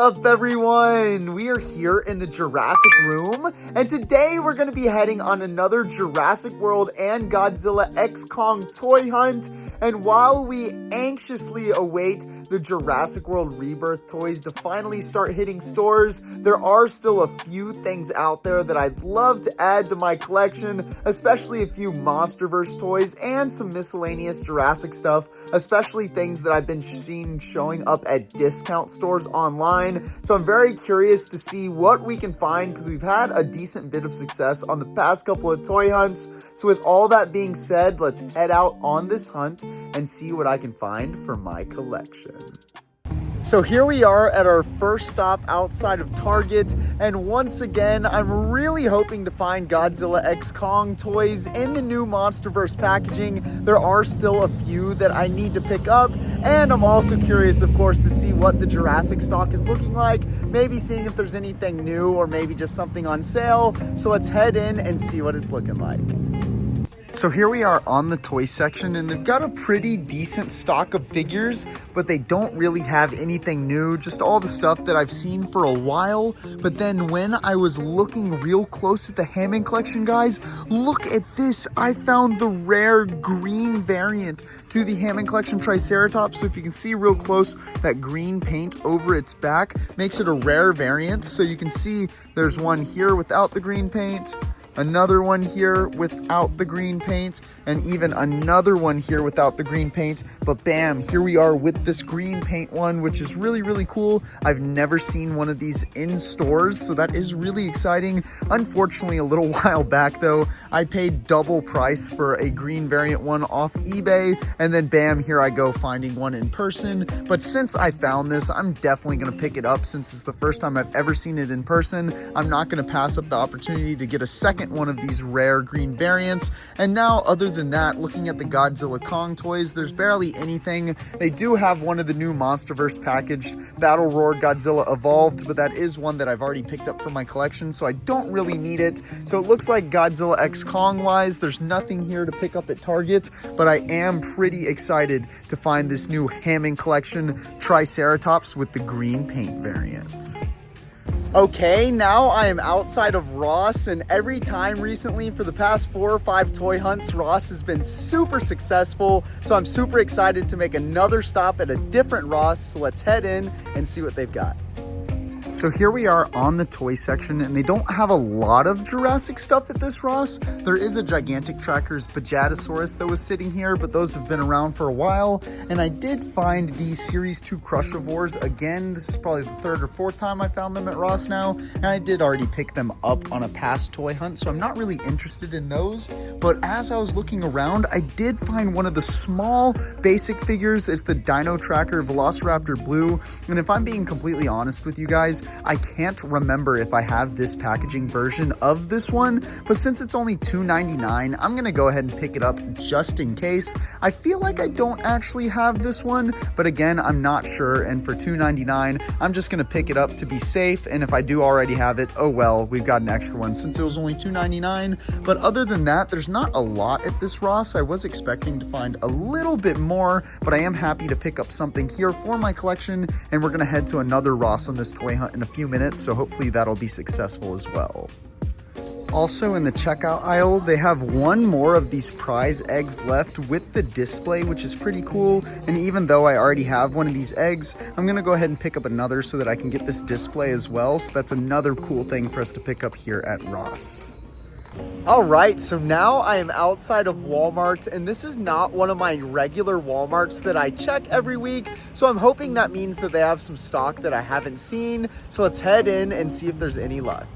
up, everyone? We are here in the Jurassic room, and today we're going to be heading on another Jurassic World and Godzilla X Kong toy hunt. And while we anxiously await the Jurassic World Rebirth toys to finally start hitting stores, there are still a few things out there that I'd love to add to my collection, especially a few MonsterVerse toys and some miscellaneous Jurassic stuff, especially things that I've been seeing showing up at discount stores online. So I'm very curious to see what we can find because we've had a decent bit of success on the past couple of toy hunts. So with all that being said, let's head out on this hunt and see what I can find for my collection. So here we are at our first stop outside of Target, and once again, I'm really hoping to find Godzilla X Kong toys in the new MonsterVerse packaging. There are still a few that I need to pick up, and I'm also curious, of course, to see what the Jurassic stock is looking like, maybe seeing if there's anything new or maybe just something on sale. So let's head in and see what it's looking like. So here we are on the toy section, and they've got a pretty decent stock of figures, but they don't really have anything new, just all the stuff that I've seen for a while. But then when I was looking real close at the Hammond collection, guys, look at this. I found the rare green variant to the Hammond collection Triceratops. So if you can see real close, that green paint over its back makes it a rare variant. So you can see there's one here without the green paint, another one here without the green paint, and even another one here without the green paint. But bam, here we are with this green paint one, which is really, really cool. I've never seen one of these in stores, so that is really exciting. Unfortunately, a little while back though, I paid double price for a green variant one off eBay, and then bam, here I go finding one in person. But since I found this, I'm definitely gonna pick it up since it's the first time I've ever seen it in person. I'm not gonna pass up the opportunity to get a second one of these rare green variants. And now, other than that, looking at the Godzilla Kong toys, there's barely anything. They do have one of the new MonsterVerse packaged Battle Roar Godzilla Evolved, but that is one that I've already picked up for my collection, so I don't really need it. So it looks like Godzilla X Kong wise, there's nothing here to pick up at Target, but I am pretty excited to find this new Hammond collection Triceratops with the green paint variants. Okay, now I am outside of Ross, and every time recently for the past 4 or 5 toy hunts, Ross has been super successful. So I'm super excited to make another stop at a different Ross. So let's head in and see what they've got. So here we are on the toy section, and they don't have a lot of Jurassic stuff at this Ross. There is a Gigantic Tracker's Bajatosaurus that was sitting here, but those have been around for a while. And I did find the Series 2 Crushivores again. This is probably the 3rd or 4th time I found them at Ross now, and I did already pick them up on a past toy hunt, so I'm not really interested in those. But as I was looking around, I did find one of the small basic figures. It's the Dino Tracker Velociraptor Blue, and if I'm being completely honest with you guys, I can't remember if I have this packaging version of this one, but since it's only $2.99, I'm gonna go ahead and pick it up just in case. I feel like I don't actually have this one, but again, I'm not sure, and for $2.99, I'm just gonna pick it up to be safe, and if I do already have it, oh well, we've got an extra one since it was only $2.99. But other than that, there's not a lot at this Ross. I was expecting to find a little bit more, but I am happy to pick up something here for my collection, and we're gonna head to another Ross on this toy hunt in a few minutes, so hopefully that'll be successful as well. Also in the checkout aisle, they have one more of these prize eggs left with the display, which is pretty cool. And even though I already have one of these eggs, I'm gonna go ahead and pick up another so that I can get this display as well. So that's another cool thing for us to pick up here at Ross. All right, so now I am outside of Walmart, and this is not one of my regular Walmarts that I check every week. So I'm hoping that means that they have some stock that I haven't seen. So let's head in and see if there's any luck.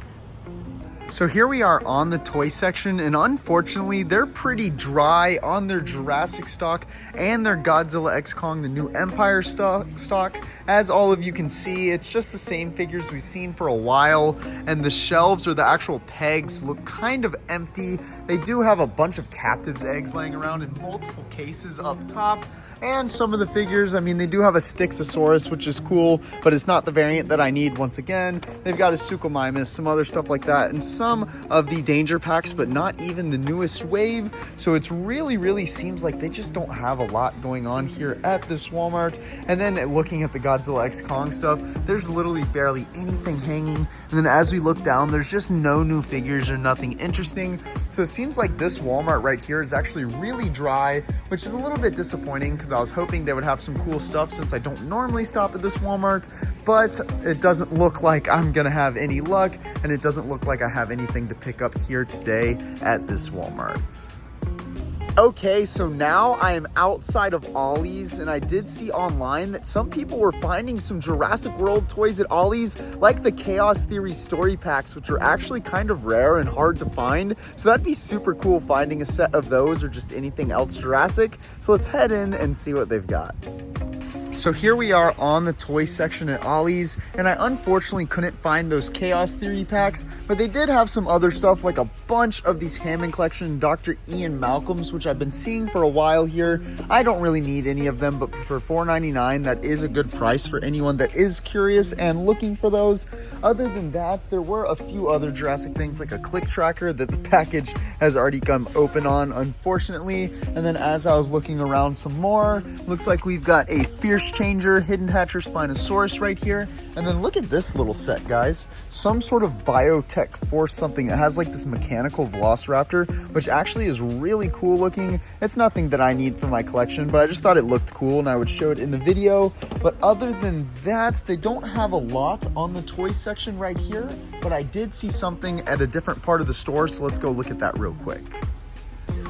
So here we are on the toy section, and unfortunately they're pretty dry on their Jurassic stock and their Godzilla X Kong, the new Empire stock. As all of you can see, it's just the same figures we've seen for a while, and the shelves or the actual pegs look kind of empty. They do have a bunch of captives eggs laying around in multiple cases up top, and some of the figures. I mean, they do have a Styxosaurus, which is cool, but it's not the variant that I need once again. They've got a Suchomimus, some other stuff like that, and some of the danger packs, but not even the newest wave. So it's really seems like they just don't have a lot going on here at this Walmart. And then looking at the Godzilla X Kong stuff, there's literally barely anything hanging. And then as we look down, there's just no new figures or nothing interesting. So it seems like this Walmart right here is actually really dry, which is a little bit disappointing because I was hoping they would have some cool stuff since I don't normally stop at this Walmart, but it doesn't look like I'm gonna have any luck, and it doesn't look like I have anything to pick up here today at this Walmart. Okay, so now I am outside of Ollie's, and I did see online that some people were finding some Jurassic World toys at Ollie's, like the Chaos Theory story packs, which are actually kind of rare and hard to find. So that'd be super cool finding a set of those or just anything else Jurassic. So let's head in and see what they've got. So here we are on the toy section at Ollie's, and I unfortunately couldn't find those Chaos Theory packs, but they did have some other stuff like a bunch of these Hammond collection Dr. Ian Malcolms, which I've been seeing for a while here. I don't really need any of them, but for $4.99, that is a good price for anyone that is curious and looking for those. Other than that, there were a few other Jurassic things like a click tracker that the package has already come open on, unfortunately. And then as I was looking around some more, looks like we've got a Fierce Changer Hidden Hatcher Spinosaurus right here. And then look at this little set, guys. Some sort of biotech force something. It has like this mechanical velociraptor, which actually is really cool looking. It's nothing that I need for my collection, but I just thought it looked cool and I would show it in the video. But other than that, they don't have a lot on the toy section right here, but I did see something at a different part of the store, so let's go look at that real quick.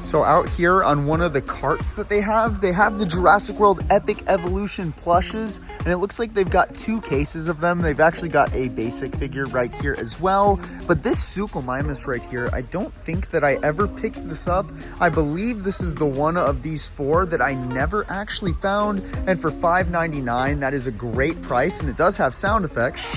So out here on one of the carts that they have the Jurassic World Epic Evolution plushes, and it looks like they've got 2 cases of them. They've actually got a basic figure right here as well. But this Suchomimus right here, I don't think that I ever picked this up. I believe this is the one of these 4 that I never actually found, and for $5.99, that is a great price, and it does have sound effects.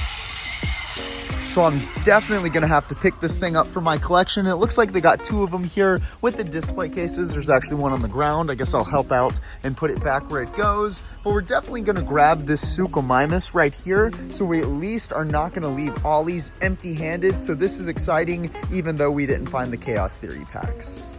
So I'm definitely gonna have to pick this thing up for my collection. It looks like they got 2 of them here with the display cases. There's actually one on the ground. I guess I'll help out and put it back where it goes. But we're definitely gonna grab this Suchomimus right here, so we at least are not gonna leave Ollie's empty-handed. So this is exciting, even though we didn't find the Chaos Theory packs.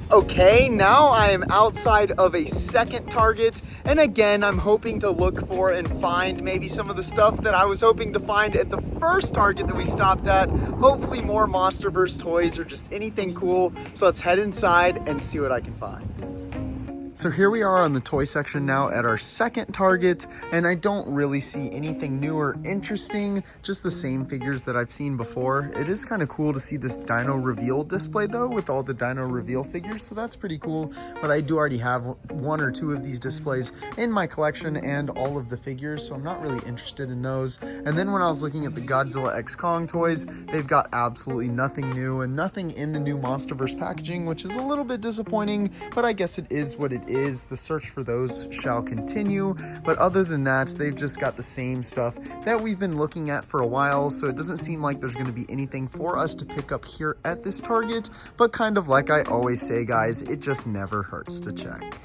Okay, now I am outside of a second Target, and again, I'm hoping to look for and find maybe some of the stuff that I was hoping to find at the first Target that we stopped at. Hopefully more Monsterverse toys or just anything cool. So let's head inside and see what I can find. So here we are on the toy section now at our second Target, and I don't really see anything new or interesting, just the same figures that I've seen before. It is kind of cool to see this Dino Reveal display though, with all the Dino Reveal figures, so that's pretty cool. But I do already have 1 or 2 of these displays in my collection and all of the figures, so I'm not really interested in those. And then when I was looking at the Godzilla X Kong toys, they've got absolutely nothing new and nothing in the new Monsterverse packaging, which is a little bit disappointing, but I guess it is what it is. The search for those shall continue, but other than that, they've just got the same stuff that we've been looking at for a while, so it doesn't seem like there's going to be anything for us to pick up here at this Target, but kind of like I always say, guys, it just never hurts to check.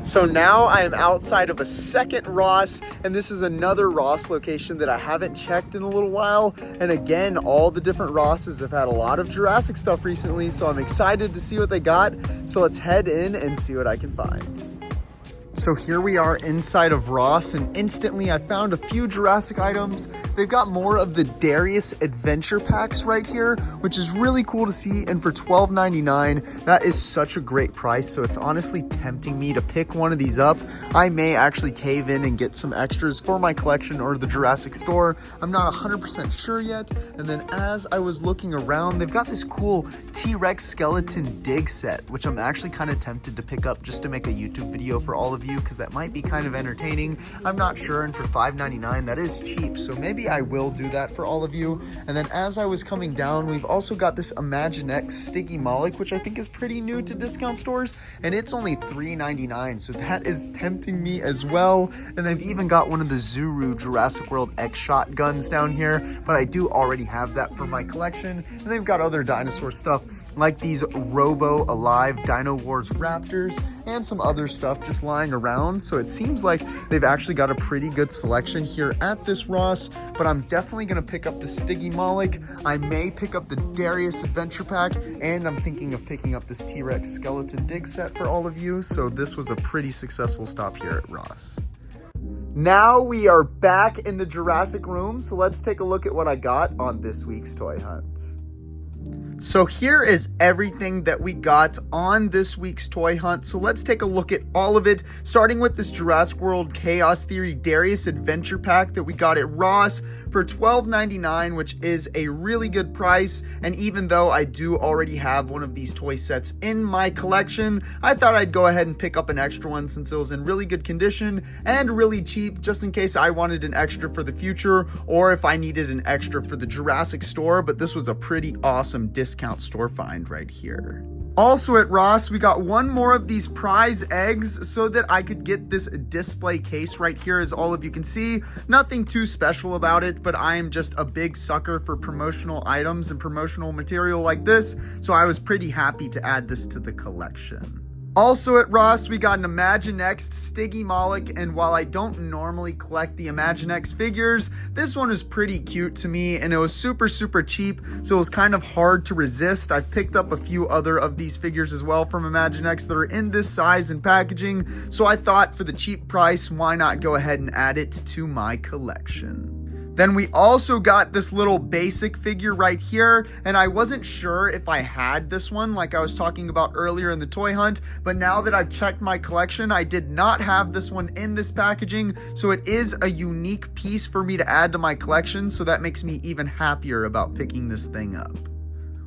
So now I am outside of a second Ross, and this is another Ross location that I haven't checked in a little while. And again, all the different Rosses have had a lot of Jurassic stuff recently, so I'm excited to see what they got. So let's head in and see what I can find. So here we are inside of Ross, and instantly I found a few Jurassic items. They've got more of the Darius Adventure Packs right here, which is really cool to see, and for $12.99, that is such a great price, so it's honestly tempting me to pick one of these up. I may actually cave in and get some extras for my collection or the Jurassic store. I'm not 100% sure yet. And then as I was looking around, they've got this cool T-Rex skeleton dig set, which I'm actually kind of tempted to pick up just to make a YouTube video for all of you. you because that might be kind of entertaining. I'm not sure, and for $5.99 that is cheap, so maybe I will do that for all of you. And then as I was coming down, we've also got this Imaginext Sticky Moloch, which I think is pretty new to discount stores, and it's only $3.99, so that is tempting me as well. And they've even got one of the Zuru Jurassic World X shotguns down here, but I do already have that for my collection. And they've got other dinosaur stuff like these Robo Alive Dino Wars Raptors and some other stuff just lying around. So it seems like they've actually got a pretty good selection here at this Ross, but I'm definitely gonna pick up the Stiggy Moloch. I may pick up the Darius Adventure Pack, and I'm thinking of picking up this T-Rex Skeleton Dig set for all of you. So this was a pretty successful stop here at Ross. Now we are back in the Jurassic room, so let's take a look at what I got on this week's toy hunt. So here is everything that we got on this week's toy hunt. So let's take a look at all of it, starting with this Jurassic World Chaos Theory Darius Adventure Pack that we got at Ross for $12.99, which is a really good price. And even though I do already have one of these toy sets in my collection, I thought I'd go ahead and pick up an extra one since it was in really good condition and really cheap, just in case I wanted an extra for the future or if I needed an extra for the Jurassic store. But this was a pretty awesome discount store find right here. Also at Ross, we got one more of these prize eggs so that I could get this display case right here. As all of you can see, nothing too special about it, but I am just a big sucker for promotional items and promotional material like this, so I was pretty happy to add this to the collection. Also at Ross, we got an Imaginext Stiggy Moloch, and while I don't normally collect the Imaginext figures, this one is pretty cute to me, and it was super cheap, so it was kind of hard to resist. I've picked up a few other of these figures as well from Imaginext that are in this size and packaging, so I thought for the cheap price, why not go ahead and add it to my collection. Then we also got this little basic figure right here, and I wasn't sure if I had this one like I was talking about earlier in the toy hunt, but now that I've checked my collection, I did not have this one in this packaging, so it is a unique piece for me to add to my collection, so that makes me even happier about picking this thing up.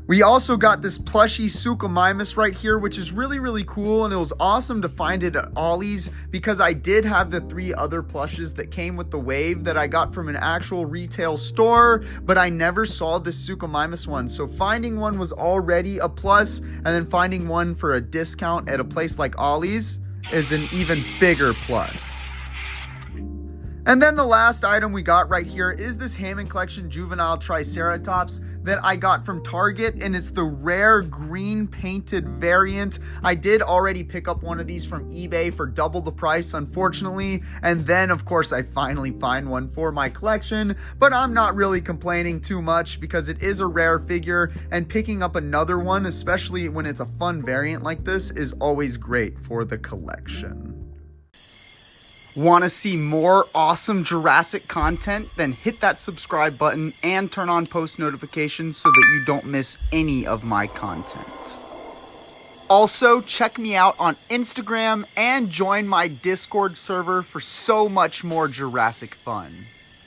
We also got this plushy Suchomimus right here, which is really cool, and it was awesome to find it at Ollie's because I did have the 3 other plushes that came with the wave that I got from an actual retail store, but I never saw this Suchomimus one. So finding one was already a plus, and then finding one for a discount at a place like Ollie's is an even bigger plus. And then the last item we got right here is this Hammond Collection Juvenile Triceratops that I got from Target, and it's the rare green painted variant. I did already pick up one of these from eBay for double the price, unfortunately, and then of course I finally find one for my collection, but I'm not really complaining too much because it is a rare figure, and picking up another one, especially when it's a fun variant like this, is always great for the collection. Want to see more awesome Jurassic content? Then hit that subscribe button and turn on post notifications so that you don't miss any of my content. Also, check me out on Instagram and join my Discord server for so much more Jurassic fun.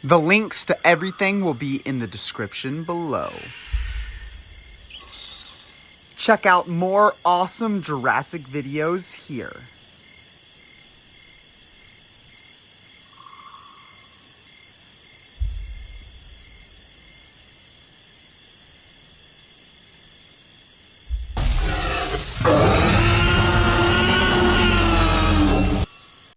The links to everything will be in the description below. Check out more awesome Jurassic videos here.